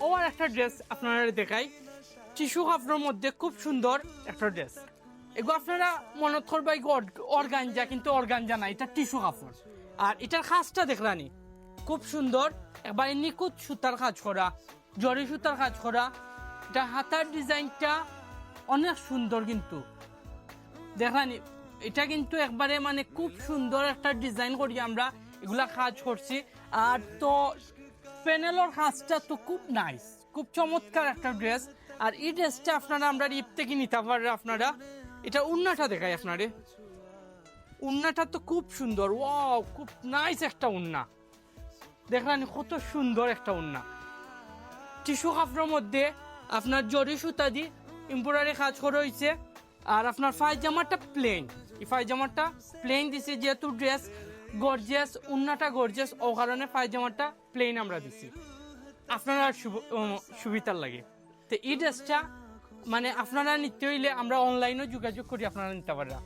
ওর একটা ড্রেস আপনারা দেখাই, টিস্যু কাপড়ের মধ্যে খুব সুন্দর একটা ড্রেস। এগুলো আপনারা মনে করবা অর্গানজা, কিন্তু অর্গানজা না, এটা টিস্যু কাপড়। আর এটার কাজটা দেখলানি খুব সুন্দর, একবারে নিখুঁত সুতার কাজ করা, জরি সুতার কাজ করা। এটা হাতার ডিজাইনটা অনেক সুন্দর, কিন্তু দেখলানি এটা কিন্তু একবারে মানে খুব সুন্দর একটা ডিজাইন করি আমরা এগুলা কাজ করছি। আর তো প্যানেলের কাজটা তো খুব নাইস, খুব চমৎকার একটা ড্রেস। আর এই ড্রেসটা আপনারা আমরা ইপ থেকে নিতে পারেন। আপনারা এটা উন্নাটা দেখাই আপনারে, উন্নাটা তো খুব সুন্দর, ওয়াও খুব নাইস একটা উন্না। দেখলেন কত সুন্দর একটা উন্না, টিস্যু কাপড়ের মধ্যে আপনার জরি সুতা দিয়ে এমব্রয়ডারি কাজ করা হয়েছে। আর আপনার পায়জামাটা প্লেন, এই পায়জামাটা প্লেন দিছি, যেহেতু ড্রেস গর্জিয়াস, উন্নাটা গর্জিয়াস, ও কারণে পায়জামাটা প্লেন আমরা দিছি আপনারা সুবিধার লাগে। তো এই ড্রেসটা মানে আপনারা নিতে হইলে আমরা অনলাইনেও যোগাযোগ করি, আপনারা নিতে পারেন।